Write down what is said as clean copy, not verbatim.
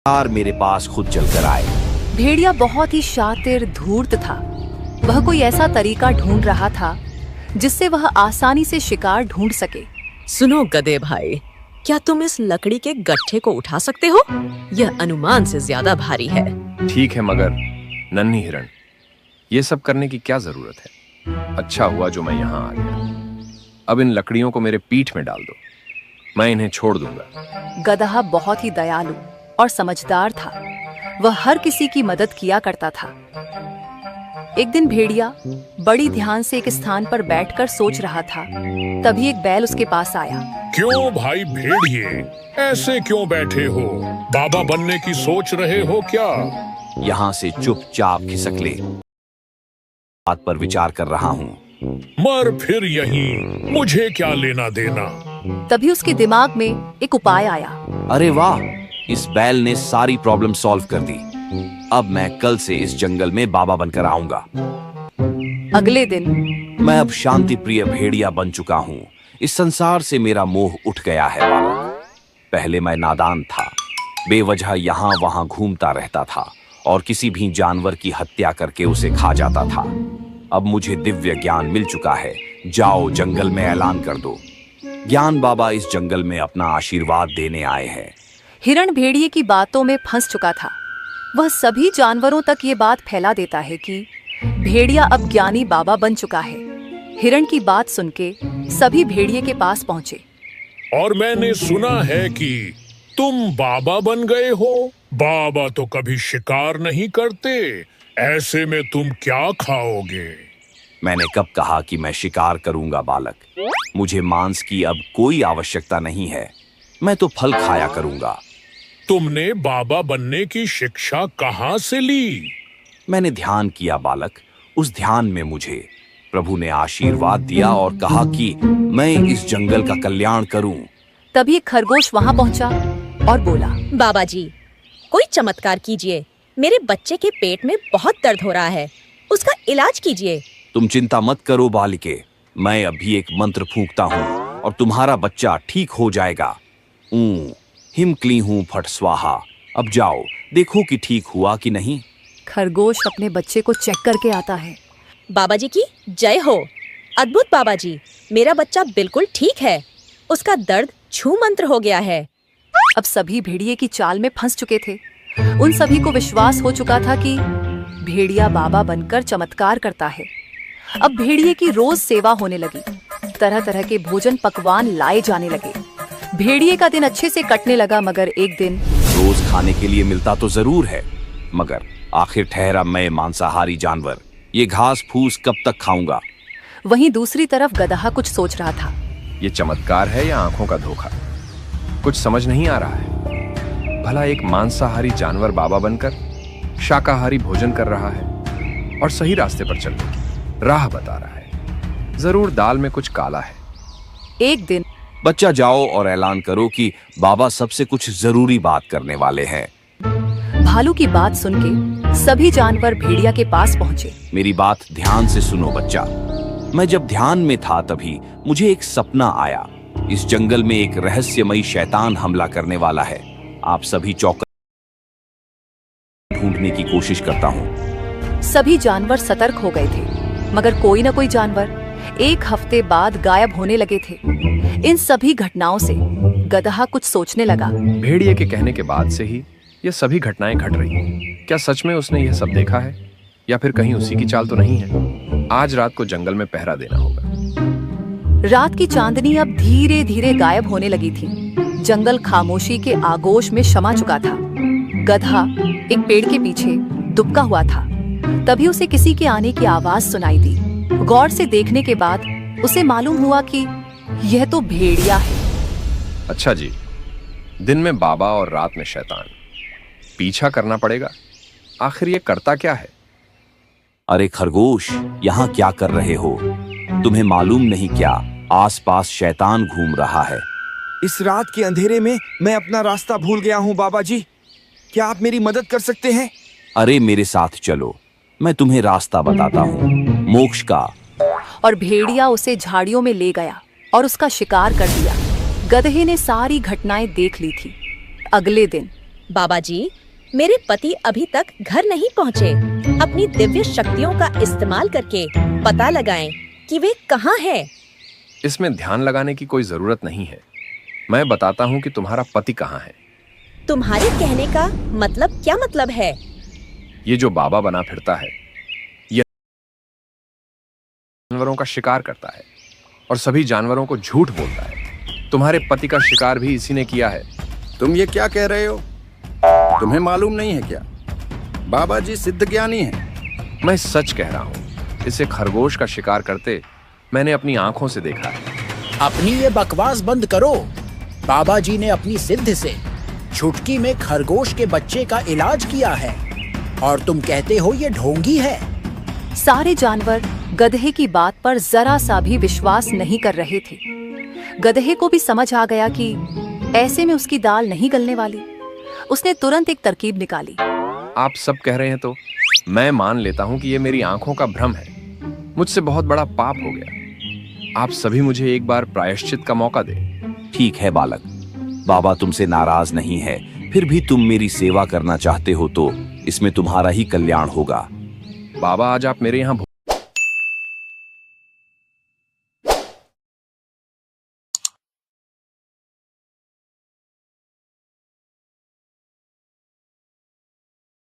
यार मेरे पास खुद चलकर आए। भेड़िया बहुत ही शातिर धूर्त था। वह कोई ऐसा तरीका ढूंढ रहा था जिससे वह आसानी से शिकार ढूंढ सके। सुनो गधे भाई, क्या तुम इस लकड़ी के गट्ठे को उठा सकते हो? यह अनुमान से ज्यादा भारी है। ठीक है मगर नन्ही हिरण, ये सब करने की क्या जरूरत है? अच्छा हुआ जो मैं यहाँ आ गया। अब इन लकड़ियों को मेरे पीठ में डाल दो, मैं इन्हें छोड़ दूंगा। गदहा बहुत ही दयालु और समझदार था। वह हर किसी की मदद किया करता था। एक दिन भेड़िया बड़ी ध्यान से एक स्थान पर बैठकर सोच रहा था। तभी एक बैल उसके पास आया। क्यों भाई भेड़िए, ऐसे क्यों बैठे हो? बाबा बनने की सोच रहे हो क्या? यहाँ से चुपचाप खिसक ले, बात पर विचार कर रहा हूँ। मर फिर यहीं, मुझे क्या लेना देना। तभी उसके दिमाग में एक उपाय आया। अरे वाह, इस बैल ने सारी प्रॉब्लम सॉल्व कर दी। अब मैं कल से इस जंगल में बाबा बनकर आऊंगा। अगले दिन मैं अब शांति प्रिय भेड़िया बन चुका हूँ। इस संसार से मेरा मोह उठ गया है बाबा। पहले मैं नादान था, बेवजह यहाँ वहां घूमता रहता था और किसी भी जानवर की हत्या करके उसे खा जाता था। अब मुझे दिव्य ज्ञान मिल चुका है। जाओ जंगल में ऐलान कर दो, ज्ञान बाबा इस जंगल में अपना आशीर्वाद देने आए हैं। हिरण भेड़िए की बातों में फंस चुका था। वह सभी जानवरों तक ये बात फैला देता है कि भेड़िया अब ज्ञानी बाबा बन चुका है। हिरण की बात सुन के सभी भेड़िए के पास पहुंचे। और मैंने सुना है कि तुम बाबा बन गए हो। बाबा तो कभी शिकार नहीं करते, ऐसे में तुम क्या खाओगे? मैंने कब कहा कि मैं शिकार करूंगा बालक? मुझे मांस की अब कोई आवश्यकता नहीं है। मैं तो फल खाया करूंगा। तुमने बाबा बनने की शिक्षा कहाँ से ली? मैंने ध्यान किया बालक। उस ध्यान में मुझे प्रभु ने आशीर्वाद दिया और कहा कि मैं इस जंगल का कल्याण करूं। तभी एक खरगोश वहां पहुंचा और बोला, बाबा जी, कोई चमत्कार कीजिए। मेरे बच्चे के पेट में बहुत दर्द हो रहा है, उसका इलाज कीजिए। तुम चिंता मत करो बालिके, मैं अभी एक मंत्र फूंकता हूँ और तुम्हारा बच्चा ठीक हो जाएगा। हिम क्ली हूँ फट स्वाहा। अब जाओ देखो कि ठीक हुआ कि नहीं। खरगोश अपने बच्चे को चेक करके आता है। बाबा जी की जय हो। अद्भुत बाबा जी, मेरा बच्चा बिल्कुल ठीक है, उसका दर्द छू मंत्र हो गया है। अब सभी भेड़िए की चाल में फंस चुके थे। उन सभी को विश्वास हो चुका था कि भेड़िया बाबा बनकर चमत्कार करता है। अब भेड़िए की रोज सेवा होने लगी। तरह तरह के भोजन पकवान लाए जाने लगे। भेड़िए का दिन अच्छे से कटने लगा। मगर एक दिन, रोज खाने के लिए मिलता तो जरूर है, मगर आखिर ठहरा मैं मांसाहारी जानवर, ये घास फूस कब तक खाऊंगा? वहीं दूसरी तरफ गदहा कुछ सोच रहा था। ये चमत्कार है या आंखों का धोखा? कुछ समझ नहीं आ रहा है। भला एक मांसाहारी जानवर बाबा बनकर शाकाहारी भोजन कर रहा है और सही रास्ते पर चलने की राह बता रहा है। जरूर दाल में कुछ काला है। एक दिन, बच्चा जाओ और ऐलान करो कि बाबा सबसे कुछ जरूरी बात करने वाले हैं। भालू की बात सुन के सभी जानवर भेड़िया के पास पहुंचे। मेरी बात ध्यान से सुनो बच्चा। मैं जब ध्यान में था तभी मुझे एक सपना आया। इस जंगल में एक रहस्यमयी शैतान हमला करने वाला है। आप सभी चौकस ढूंढने की कोशिश करता हूँ। सभी जानवर सतर्क हो गए थे, मगर कोई न कोई जानवर एक हफ्ते बाद गायब होने लगे थे। इन सभी घटनाओं से गदहा कुछ सोचने लगा। भेड़िए के कहने के बाद से ही ये सभी घटनाएं घट रही हैं। क्या सच में उसने यह सब देखा है या फिर कहीं उसी की चाल तो नहीं है? आज रात को जंगल में पहरा देना होगा। रात की चांदनी अब धीरे धीरे गायब होने लगी थी। जंगल खामोशी के आगोश में समा चुका था। गधा एक पेड़ के पीछे दुबका हुआ था। तभी उसे किसी के आने की आवाज सुनाई दी। गौर से देखने के बाद उसे मालूम हुआ कि यह तो भेड़िया है। अच्छा जी, दिन में बाबा और रात में शैतान, पीछा करना पड़ेगा। आखिर ये करता क्या है? अरे खरगोश, यहाँ क्या कर रहे हो? तुम्हें मालूम नहीं क्या आसपास शैतान घूम रहा है? इस रात के अंधेरे में मैं अपना रास्ता भूल गया हूँ बाबा जी। क्या आप मेरी मदद कर सकते हैं? अरे मेरे साथ चलो, मैं तुम्हें रास्ता बताता हूँ, मोक्ष का। और भेड़िया उसे झाड़ियों में ले गया और उसका शिकार कर दिया। गधे ने सारी घटनाएं देख ली थी। अगले दिन बाबा जी, मेरे पति अभी तक घर नहीं पहुँचे। अपनी दिव्य शक्तियों का इस्तेमाल करके पता लगाएं कि वे कहाँ हैं। इसमें ध्यान लगाने की कोई जरूरत नहीं है। मैं बताता हूँ कि तुम्हारा पति कहाँ है। तुम्हारे कहने का मतलब क्या मतलब है? ये जो बाबा बना फिरता है, ये जानवरों का शिकार करता है और सभी जानवरों को झूठ बोलता है। तुम्हारे पति का शिकार भी इसी ने किया है। तुम ये क्या कह रहे हो? तुम्हें मालूम नहीं है क्या? बाबा जी सिद्ध ज्ञानी हैं। मैं सच कह रहा हूँ। इसे खरगोश का शिकार करते मैंने अपनी आंखों से देखा है। अपनी ये बकवास बंद करो। बाबा जी ने अपनी सिद्ध से चुटकी में खरगोश के बच्चे का इलाज किया है और तुम कहते हो ये ढोंगी है। सारे जानवर गधे की बात पर जरा सा भी विश्वास नहीं कर रहे थे। गधे को भी समझ आ गया कि ऐसे में उसकी दाल नहीं गलने वाली। उसने तुरंत एक तरकीब निकाली। आप सब कह रहे हैं तो मैं मान लेता हूँ कि ये मेरी आंखों का भ्रम है। मुझसे बहुत बड़ा पाप हो गया। आप सभी मुझे एक बार प्रायश्चित का मौका दें। ठीक है बालक, बाबा तुमसे नाराज नहीं है। फिर भी तुम मेरी सेवा करना चाहते हो तो इसमें तुम्हारा ही कल्याण होगा। बाबा, आज आप मेरे यहाँ